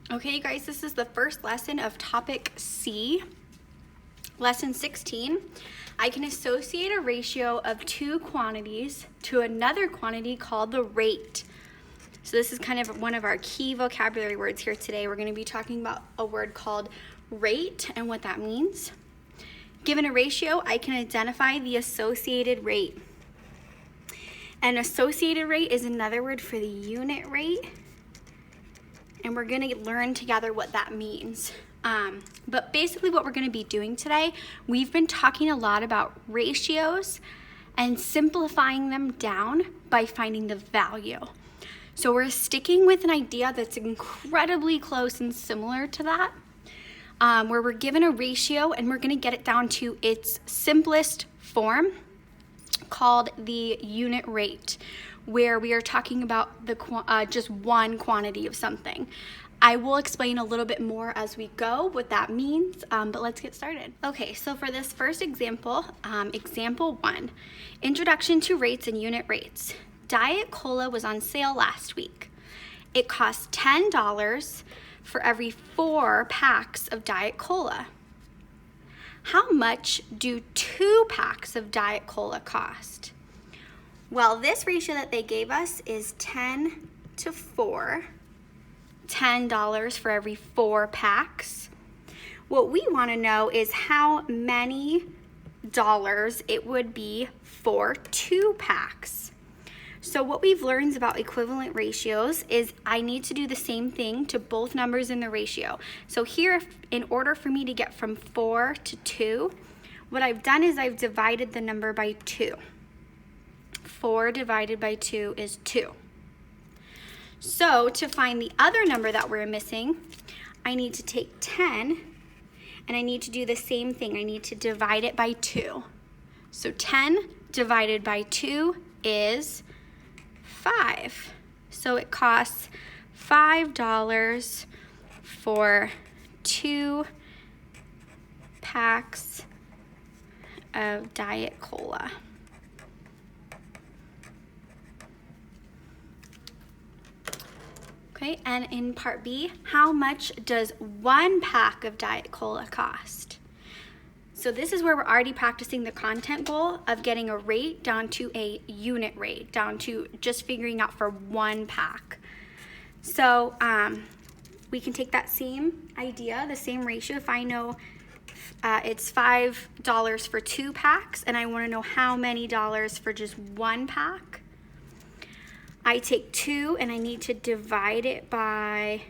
Okay, you guys, this is the first lesson of topic C, lesson 16. I can associate a ratio of two quantities to another quantity called the rate. So this is kind of one of our key vocabulary words here today. We're going to be talking about a word called rate and what that means. Given a ratio, I can identify the associated rate. An associated rate is another word for the unit rate. And we're going to learn together what that means. But basically what we're going to be doing today, we've been talking a lot about ratios and simplifying them down by finding the value. So we're sticking with an idea that's incredibly close and similar to that, where we're given a ratio and we're going to get it down to its simplest form called the unit rate, where we are talking about the just one quantity of something. I will explain a little bit more as we go what that means, but let's get started. Okay, so for this first example, example 1, introduction to rates and unit rates. Diet Cola was on sale last week. It cost $10 for every 4 packs of Diet Cola. How much do 2 packs of Diet Cola cost? Well, this ratio that they gave us is 10 to 4, $10 for every 4 packs. What we want to know is how many dollars it would be for 2 packs. So what we've learned about equivalent ratios is I need to do the same thing to both numbers in the ratio. So here, in order for me to get from 4 to 2, what I've done is I've divided the number by 2. 4 divided by 2 is 2. So to find the other number that we're missing, I need to take 10 and I need to do the same thing. I need to divide it by 2. So 10 divided by 2 is 5. So it costs $5 for 2 packs of Diet Cola. Okay, and in part B, how much does 1 pack of Diet Cola cost? So this is where we're already practicing the content goal of getting a rate down to a unit rate, down to just figuring out for 1 pack. So we can take that same idea, the same ratio. If I know it's $5 for 2 packs and I want to know how many dollars for just 1 pack, I take 2 and I need to divide it by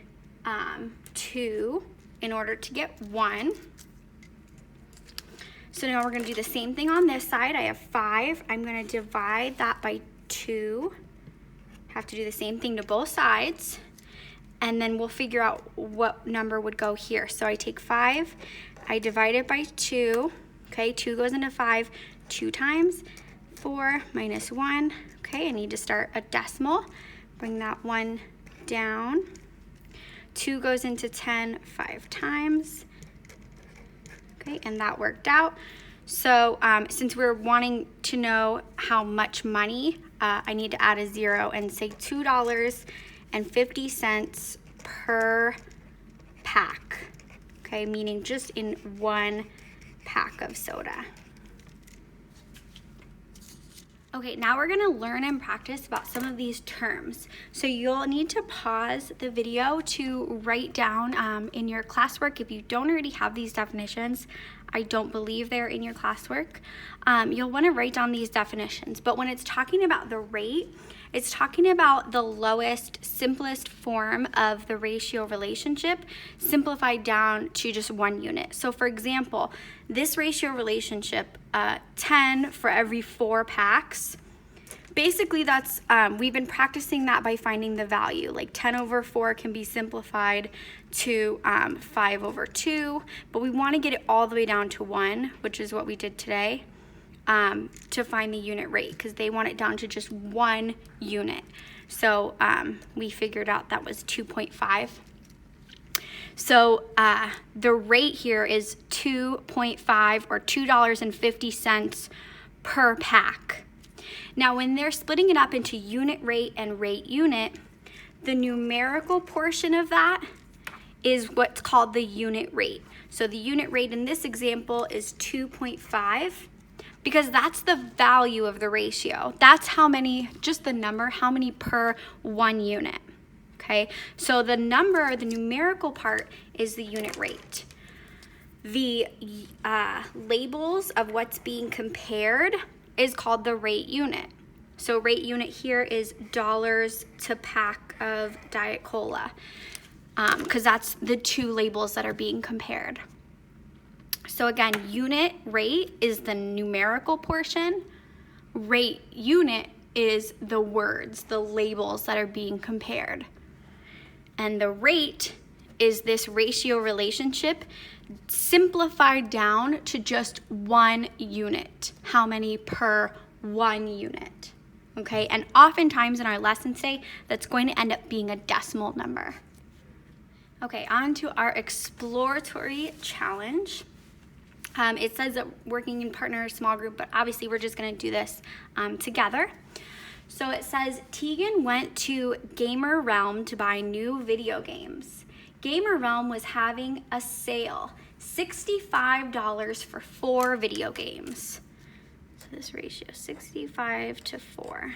2 in order to get 1. So now we're going to do the same thing on this side. I have 5. I'm going to divide that by 2. Have to do the same thing to both sides. And then we'll figure out what number would go here. So I take 5. I divide it by 2. Okay, 2 goes into 5. 2 times 4 minus 1. Okay, I need to start a decimal. Bring that 1 down. 2 goes into 10 5 times. Okay, and that worked out. So since we're wanting to know how much money, I need to add a 0 and say $2.50 per pack. Okay, meaning just in 1 pack of soda. Okay, now we're gonna learn and practice about some of these terms. So you'll need to pause the video to write down in your classwork. If you don't already have these definitions, I don't believe they're in your classwork. You'll wanna write down these definitions. But when it's talking about the rate, it's talking about the lowest, simplest form of the ratio relationship, simplified down to just 1 unit. So for example, this ratio relationship, 10 for every 4 packs, basically that's, we've been practicing that by finding the value. Like 10 over 4 can be simplified to 5 over 2, but we want to get it all the way down to 1, which is what we did today, to find the unit rate, because they want it down to just 1 unit. So we figured out that was 2.5. So the rate here is 2.5 or $2.50 per pack. Now when they're splitting it up into unit rate and rate unit, the numerical portion of that is what's called the unit rate. So the unit rate in this example is 2.5 because that's the value of the ratio. That's how many, just the number, how many per 1 unit. Okay, so the number, the numerical part is the unit rate. The labels of what's being compared is called the rate unit. So rate unit here is dollars to pack of Diet Cola, because that's the two labels that are being compared. So again, unit rate is the numerical portion. Rate unit is the words, the labels that are being compared. And the rate is this ratio relationship simplified down to just 1 unit. How many per 1 unit? Okay, and oftentimes in our lessons today, that's going to end up being a decimal number. Okay, on to our exploratory challenge. It says that working in partner or small group, but obviously we're just gonna do this together. So it says, Tegan went to Gamer Realm to buy new video games. Gamer Realm was having a sale, $65 for 4 video games. So this ratio, 65 to 4.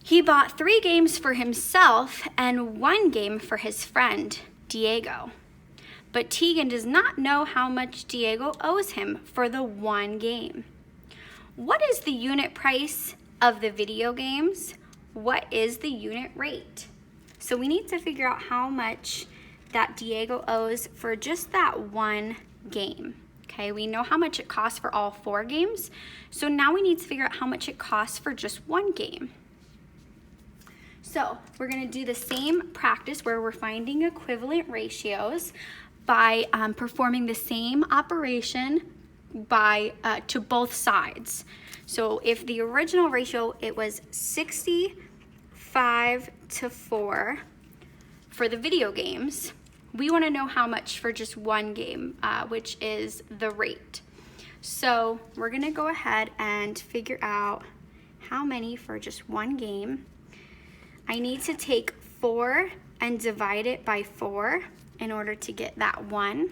He bought 3 games for himself and 1 game for his friend, Diego. But Tegan does not know how much Diego owes him for the 1 game. What is the unit price of the video games? What is the unit rate? So we need to figure out how much that Diego owes for just that 1 game. Okay, we know how much it costs for all 4 games. So now we need to figure out how much it costs for just 1 game. So we're gonna do the same practice where we're finding equivalent ratios by performing the same operation to both sides. So if the original ratio, it was 65 to 4 for the video games, we want to know how much for just 1 game, which is the rate. So we're going to go ahead and figure out how many for just 1 game. I need to take 4 and divide it by 4 in order to get that 1.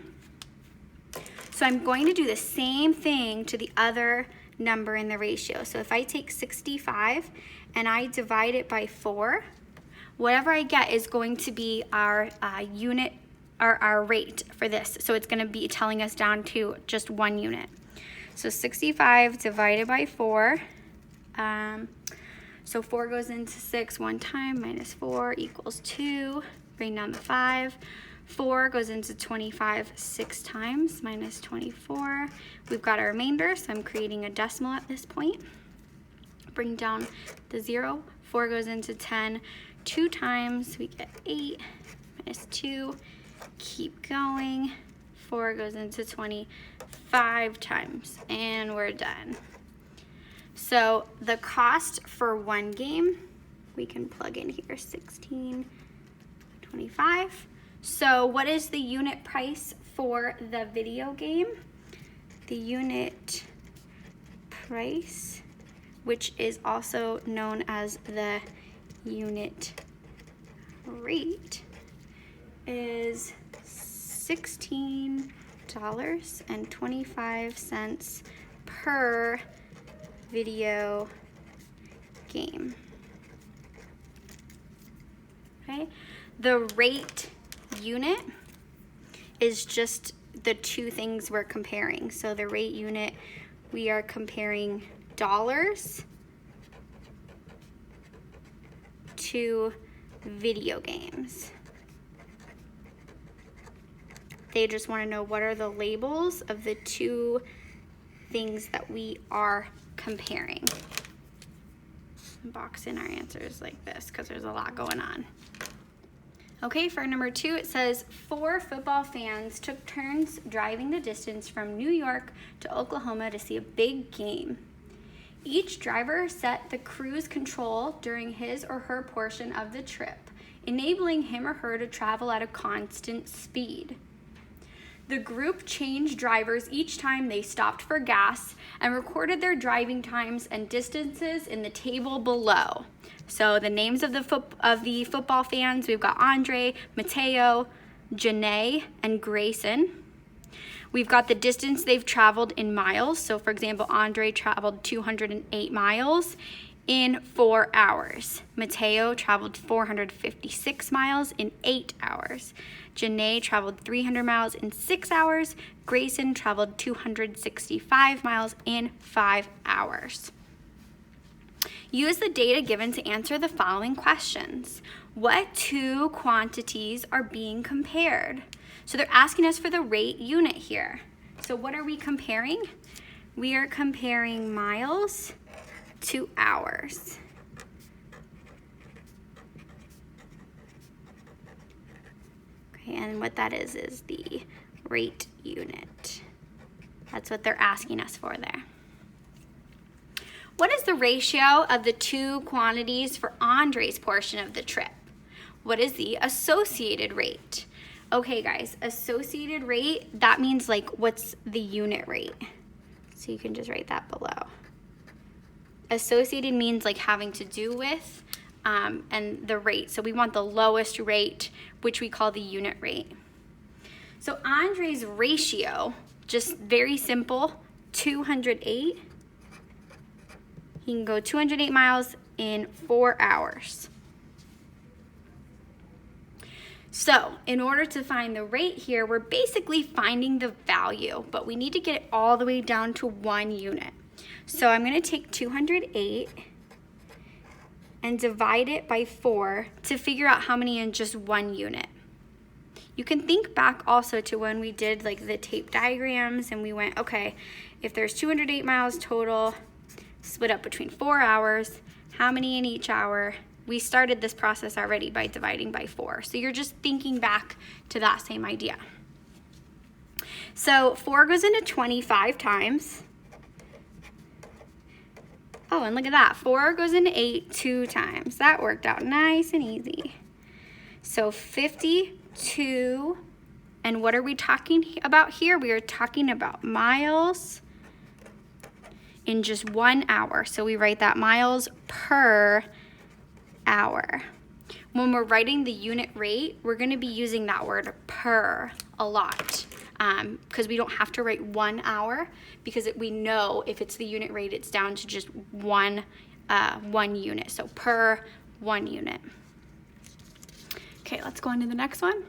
So I'm going to do the same thing to the other number in the ratio. So if I take 65 and I divide it by 4, whatever I get is going to be our unit, or our rate for this. So it's going to be telling us down to just 1 unit. So 65 divided by 4. So 4 goes into 6 1 time, minus 4 equals 2. Bring down the 5. 4 goes into 25 6 times, minus 24. We've got our remainder, so I'm creating a decimal at this point. Bring down the 0. 4 goes into 10 2 times, we get 8, minus 2. Keep going. 4 goes into 25 times, and we're done. So the cost for 1 game, we can plug in here, 16.25. So what is the unit price for the video game? The unit price, which is also known as the unit rate, is $16.25 per video game. Okay, the rate unit is just the 2 things we're comparing. So the rate unit, we are comparing dollars to video games. They just want to know what are the labels of the 2 things that we are comparing. Box in our answers like this because there's a lot going on. Okay, for number 2, it says 4 football fans took turns driving the distance from New York to Oklahoma to see a big game. Each driver set the cruise control during his or her portion of the trip, enabling him or her to travel at a constant speed. The group changed drivers each time they stopped for gas and recorded their driving times and distances in the table below. So the names of the football fans, we've got Andre, Mateo, Janae, and Grayson. We've got the distance they've traveled in miles. So for example, Andre traveled 208 miles in 4 hours. Mateo traveled 456 miles in 8 hours. Janae traveled 300 miles in 6 hours. Grayson traveled 265 miles in 5 hours. Use the data given to answer the following questions. What two quantities are being compared? So they're asking us for the rate unit here. So what are we comparing? We are comparing miles to hours. Okay, and what that is the rate unit. That's what they're asking us for there. What is the ratio of the two quantities for Andre's portion of the trip? What is the associated rate? Okay guys, associated rate, that means like what's the unit rate? So you can just write that below. Associated means like having to do with and the rate. So we want the lowest rate, which we call the unit rate. So Andre's ratio, just very simple, 208. He can go 208 miles in 4 hours. So in order to find the rate here, we're basically finding the value, but we need to get it all the way down to 1 unit. So I'm going to take 208 and divide it by 4 to figure out how many in just 1 unit. You can think back also to when we did like the tape diagrams and we went, okay, if there's 208 miles total, split up between 4 hours, how many in each hour? We started this process already by dividing by 4. So you're just thinking back to that same idea. So 4 goes into 25 times. Oh, and look at that. 4 goes into 8 2 times. That worked out nice and easy. So 52. And what are we talking about here? We are talking about miles in just 1 hour. So we write that miles per hour. When we're writing the unit rate, we're going to be using that word per a lot because we don't have to write 1 hour because we know if it's the unit rate, it's down to just one unit. So per 1 unit. Okay, let's go on to the next one.